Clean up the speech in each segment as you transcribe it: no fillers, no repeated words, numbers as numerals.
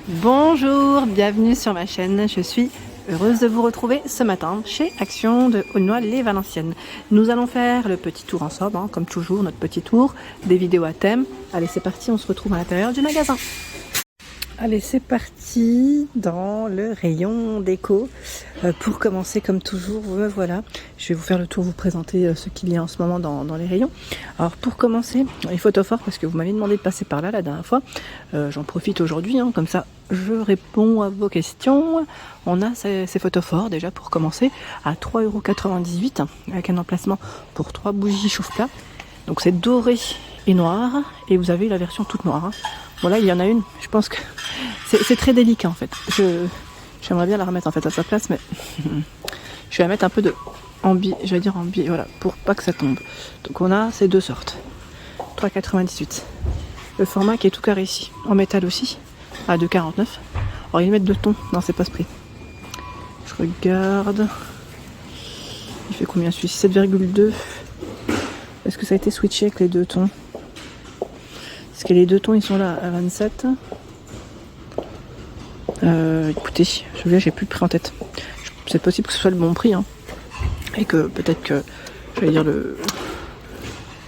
Bonjour, bienvenue sur ma chaîne, je suis heureuse de vous retrouver ce matin chez Action de Aulnoy-les-Valenciennes. Nous allons faire le petit tour ensemble, comme toujours, notre petit tour, des vidéos à thème. Allez, c'est parti, on se retrouve à l'intérieur du magasin. Allez, c'est parti dans le rayon déco. Pour commencer, comme toujours, me voilà. Je vais vous faire le tour, vous présenter ce qu'il y a en ce moment dans les rayons. Alors, pour commencer, les photophores, parce que vous m'avez demandé de passer par là la dernière fois. J'en profite aujourd'hui, comme ça, je réponds à vos questions. On a ces photophores, déjà, pour commencer, à 3,98 €, avec un emplacement pour 3 bougies chauffe-plat. Donc, c'est doré et noir, et vous avez la version toute noire. Bon, là, il y en a une, je pense que c'est très délicat en fait. J'aimerais bien la remettre en fait à sa place, mais je vais la mettre un peu de voilà, pour pas que ça tombe. Donc on a ces deux sortes. 3,98. Le format qui est tout carré ici, en métal aussi, à 2,49. Alors ils mettent 2 tons, non c'est pas ce prix. Je regarde. Il fait combien celui-ci? 7,2. Est-ce que ça a été switché avec les 2 tons? Parce que les 2 tons ils sont là à 27. Écoutez, celui-là j'ai plus le prix en tête. C'est possible que ce soit le bon prix, et que peut-être que, j'allais dire,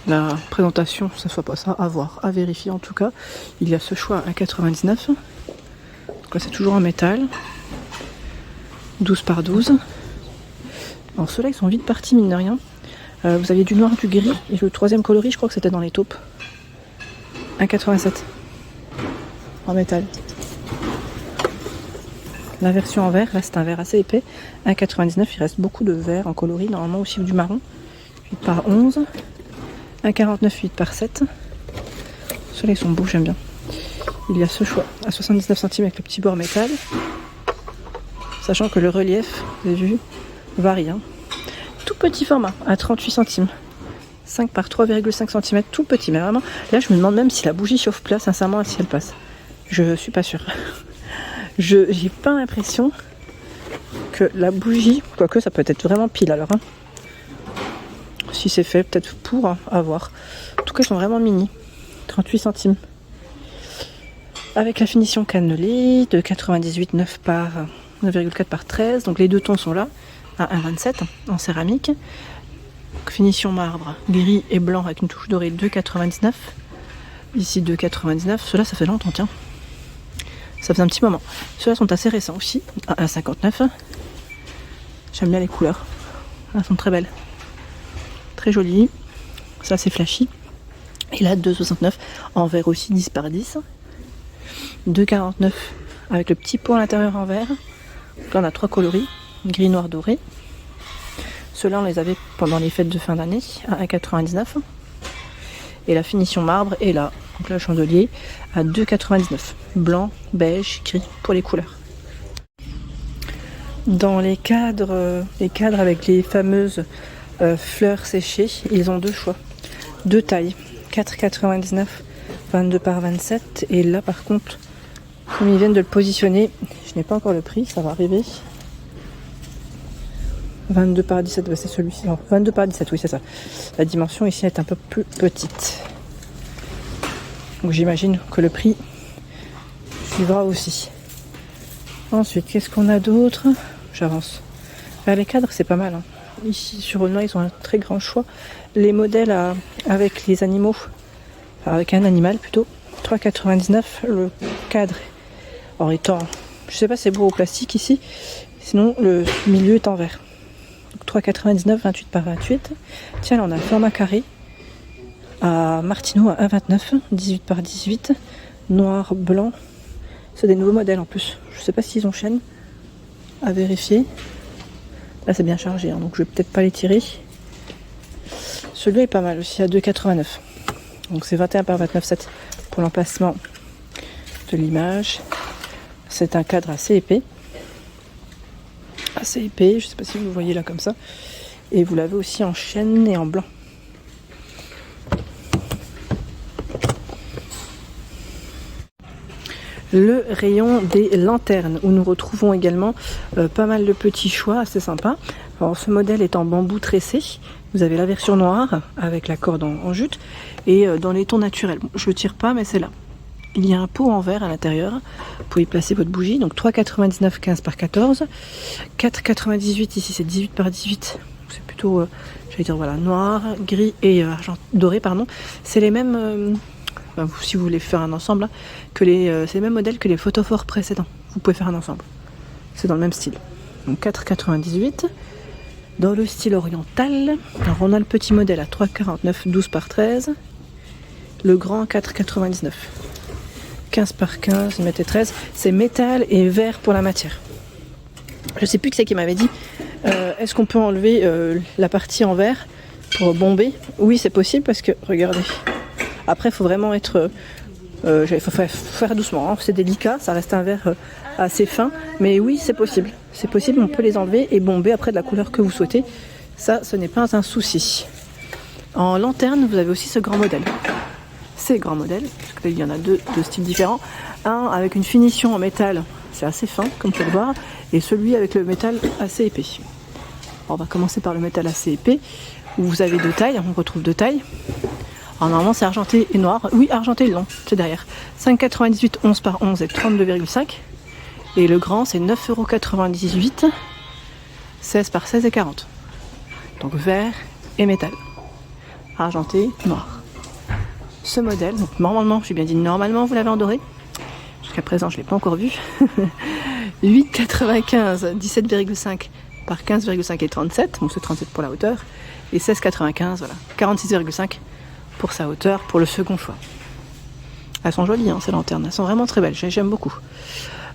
la présentation, ça soit pas ça, à voir, à vérifier. En tout cas, il y a ce choix à 1,99 €. Donc là c'est toujours en métal, 12 par 12. Alors ceux-là ils sont vite partis mine de rien. Vous aviez du noir, du gris, et le troisième coloris je crois que c'était dans les taupes. 1,87 € en métal. La version en vert, là c'est un vert assez épais, 1,99 €, il reste beaucoup de vert en coloris, normalement aussi du marron. 8 par 11, 1,49 €, 8 par 7. Ceux-là ils sont beaux, j'aime bien. Il y a ce choix à 79 centimes avec le petit bord métal, sachant que le relief, vous avez vu, varie. Tout petit format, à 38 centimes. 5 par 3,5 cm, tout petit, mais vraiment, là je me demande même si la bougie chauffe-plat, sincèrement, si elle passe. Je suis pas sûre. J'ai pas l'impression que la bougie, quoique ça peut être vraiment pile alors. Si c'est fait, peut-être pour, à voir. En tout cas, ils sont vraiment mini. 38 centimes. Avec la finition cannelée de 98, 9 par 9,4 par 13. Donc les 2 tons sont là, à 1,27 en céramique. Donc, finition marbre, gris et blanc avec une touche dorée, 2,99. Ici 2,99. Ceux-là, ça fait longtemps, tiens. Ça fait un petit moment. Ceux-là sont assez récents aussi, à 1,59 €. J'aime bien les couleurs. Elles sont très belles. Très jolies. Ça, c'est flashy. Et là, 2,69 en vert aussi, 10 par 10. 2,49 avec le petit pot à l'intérieur en vert. Donc là, on a 3 coloris. Gris, noir, doré. Ceux-là, on les avait pendant les fêtes de fin d'année, à 1,99 €. Et la finition marbre est là. Donc là, le chandelier à 2,99 €. Blanc, beige, gris pour les couleurs. Dans les cadres avec les fameuses fleurs séchées, ils ont 2 choix. 2 tailles. 4,99, 22 par 27. Et là, par contre, comme ils viennent de le positionner, je n'ai pas encore le prix, ça va arriver. 22 par 17, c'est celui-ci. Non, 22 par 17, oui, c'est ça. La dimension ici est un peu plus petite. Donc j'imagine que le prix suivra aussi. Ensuite, qu'est-ce qu'on a d'autre? J'avance. Vers les cadres, c'est pas mal. Ici, sur Aulnoy, ils ont un très grand choix. Les modèles avec les animaux, avec un animal plutôt, 3,99 € le cadre. Alors étant, je sais pas si c'est beau au plastique ici, sinon le milieu est en verre. 3,99, 28 par 28. Tiens, là on a le format carré à Martino à 1,29, 18 par 18. Noir, blanc. C'est des nouveaux modèles en plus. Je sais pas s'ils ont chaîne. À vérifier. Là c'est bien chargé, donc je vais peut-être pas les tirer. Celui-là est pas mal aussi, à 2,89. Donc c'est 21 par 29,7 pour l'emplacement de l'image. C'est un cadre assez épais. Assez épais, je sais pas si vous le voyez là comme ça. Et vous l'avez aussi en chêne et en blanc. Le rayon des lanternes où nous retrouvons également pas mal de petits choix assez sympas. Alors ce modèle est en bambou tressé. Vous avez la version noire avec la corde en jute et dans les tons naturels. Bon, je ne tire pas mais c'est là. Il y a un pot en verre à l'intérieur pour y placer votre bougie. Donc 3,99 15 par 14. 4,98 ici c'est 18 par 18. C'est plutôt, j'allais dire voilà, noir, gris et argent, doré pardon. C'est les mêmes, si vous voulez faire un ensemble, hein, c'est les mêmes modèles que les photophores précédents. Vous pouvez faire un ensemble. C'est dans le même style. Donc 4,98. Dans le style oriental, alors on a le petit modèle à 3,49 12 par 13. Le grand 4,99. 15 par 15, mettez 13. C'est métal et verre pour la matière. Je sais plus qui c'est qui m'avait dit. Est-ce qu'on peut enlever la partie en verre pour bomber? Oui, c'est possible parce que, regardez. Après, il faut vraiment être... il faut faire doucement. Hein. C'est délicat, ça reste un verre assez fin. Mais oui, c'est possible. C'est possible, on peut les enlever et bomber après de la couleur que vous souhaitez. Ça, ce n'est pas un souci. En lanterne, vous avez aussi ce grand modèle. Ces grands modèles, parce que là, il y en a deux de styles différents. Un avec une finition en métal, c'est assez fin, comme vous pouvez le voir, et celui avec le métal assez épais. Alors, on va commencer par le métal assez épais, où vous avez deux tailles, on retrouve deux tailles. Alors, normalement, c'est argenté et noir. Oui, argenté et long, c'est derrière. 5,98 11 par 11 et 32,5. Et le grand, c'est 9,98 €, 16 par 16 et 40. Donc vert et métal. Argenté, noir. Ce modèle, donc normalement, j'ai bien dit normalement, vous l'avez en doré. Jusqu'à présent, je ne l'ai pas encore vu. 8,95, 17,5 par 15,5 et 37. Bon, c'est 37 pour la hauteur. Et 16,95, voilà. 46,5 pour sa hauteur, pour le second choix. Elles sont jolies, hein, ces lanternes. Elles sont vraiment très belles. J'aime beaucoup.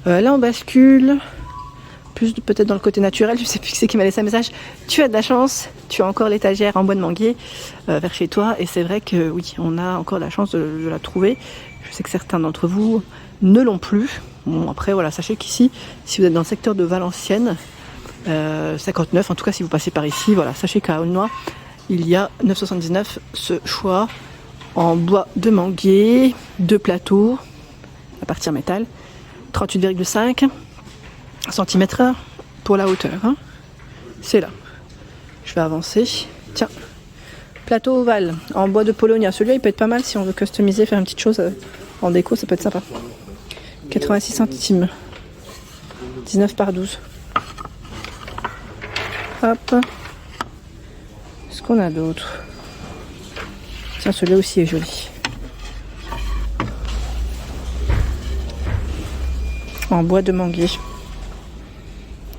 Là, on bascule. Plus peut-être dans le côté naturel, je sais plus qui c'est qui m'a laissé un message. Tu as de la chance, tu as encore l'étagère en bois de manguier vers chez toi, et c'est vrai que oui, on a encore la chance de la trouver. Je sais que certains d'entre vous ne l'ont plus. Bon, après voilà, sachez qu'ici, si vous êtes dans le secteur de Valenciennes, 59, en tout cas si vous passez par ici, voilà, sachez qu'à Aulnois, il y a 9,79 ce choix en bois de manguier, deux plateaux, à partir métal, 38,5 cm pour la hauteur. Hein. C'est là. Je vais avancer. Tiens, plateau ovale en bois de Polonia. Celui-là, il peut être pas mal si on veut customiser, faire une petite chose en déco, ça peut être sympa. 86 centimes. 19 par 12. Hop. Qu'est-ce qu'on a d'autre? Tiens, celui-là aussi est joli. En bois de manguier.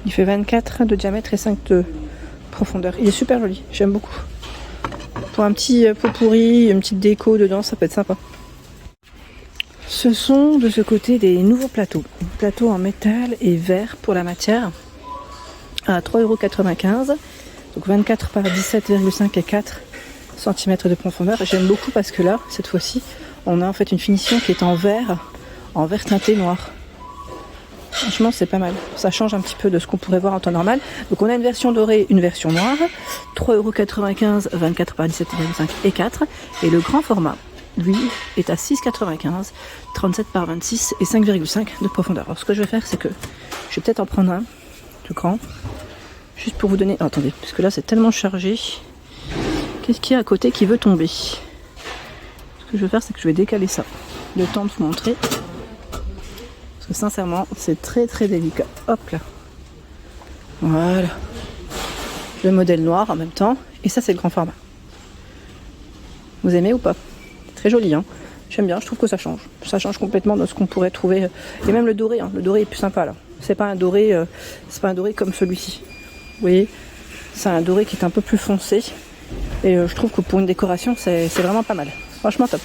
Il fait 24 de diamètre et 5 de profondeur. Il est super joli, j'aime beaucoup. Pour un petit pot pourri, une petite déco dedans, ça peut être sympa. Ce sont de ce côté des nouveaux plateaux. Plateau en métal et verre pour la matière à 3,95 €. Donc 24 par 17,5 et 4 cm de profondeur. J'aime beaucoup parce que là, cette fois-ci, on a en fait une finition qui est en verre teinté noir. Franchement, c'est pas mal. Ça change un petit peu de ce qu'on pourrait voir en temps normal. Donc, on a une version dorée, une version noire. 3,95 €, 24 par 17,5 et 4. Et le grand format, lui, est à 6,95 €, 37 par 26 et 5,5 de profondeur. Alors, ce que je vais faire, c'est que je vais peut-être en prendre un plus grand. Juste pour vous donner... Oh, attendez, parce que là, c'est tellement chargé. Qu'est-ce qu'il y a à côté qui veut tomber? Ce que je vais faire, c'est que je vais décaler ça. Le temps de vous montrer. Parce que sincèrement, c'est très très délicat. Hop là. Voilà. Le modèle noir en même temps. Et ça, c'est le grand format. Vous aimez ou pas? Très joli, hein. J'aime bien, je trouve que ça change. Ça change complètement de ce qu'on pourrait trouver. Et même le doré, hein. Le doré est plus sympa là. C'est pas un doré comme celui-ci. Vous voyez? C'est un doré qui est un peu plus foncé. Et je trouve que pour une décoration, c'est vraiment pas mal. Franchement top.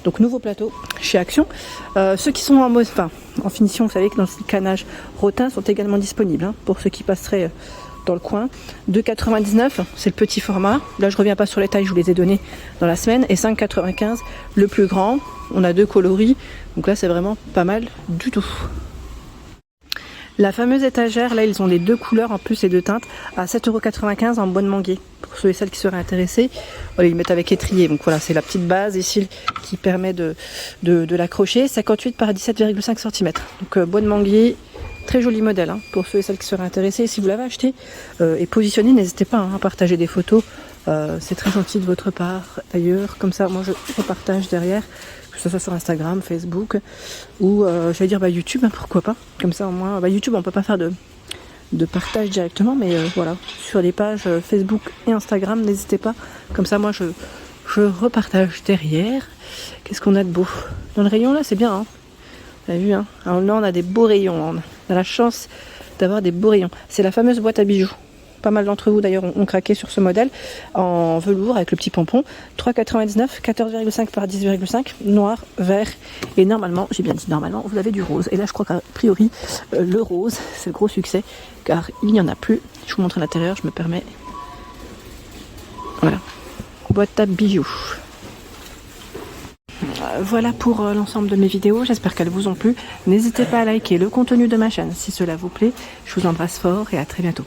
Donc nouveau plateau chez Action. Ceux qui sont en finition, vous savez que dans le style canage rotin sont également disponibles, hein, pour ceux qui passeraient dans le coin. 2,99 €, c'est le petit format. Là je reviens pas sur les tailles, je vous les ai donnés dans la semaine. Et 5,95 € le plus grand. On a deux coloris. Donc là c'est vraiment pas mal du tout. La fameuse étagère, là ils ont les deux couleurs en plus et deux teintes à 7,95 € en bois de manguier. Pour ceux et celles qui seraient intéressés, voilà, ils mettent avec étrier. Donc voilà, c'est la petite base ici qui permet de l'accrocher. 58 par 17,5 cm. Donc bois de manguier, très joli modèle, hein, pour ceux et celles qui seraient intéressés. Si vous l'avez acheté et positionné, n'hésitez pas, hein, à partager des photos. C'est très gentil de votre part d'ailleurs. Comme ça, moi je repartage derrière. que ce soit sur Instagram, Facebook ou j'allais dire YouTube, hein, pourquoi pas. Comme ça au moins, YouTube on peut pas faire de partage directement, mais voilà, sur les pages Facebook et Instagram, n'hésitez pas. Comme ça moi je repartage derrière. Qu'est-ce qu'on a de beau dans le rayon là, c'est bien, hein. Vous avez vu, hein. Alors là on a des beaux rayons, on a la chance d'avoir des beaux rayons. C'est la fameuse boîte à bijoux. Pas mal d'entre vous d'ailleurs ont craqué sur ce modèle en velours avec le petit pompon. 3,99, 14,5 par 10,5, noir, vert et normalement, j'ai bien dit normalement, vous avez du rose. Et là je crois qu'a priori le rose c'est le gros succès car il n'y en a plus. Je vous montre à l'intérieur, je me permets. Voilà, boîte à bijoux. Voilà pour l'ensemble de mes vidéos, j'espère qu'elles vous ont plu. N'hésitez pas à liker le contenu de ma chaîne si cela vous plaît. Je vous embrasse fort et à très bientôt.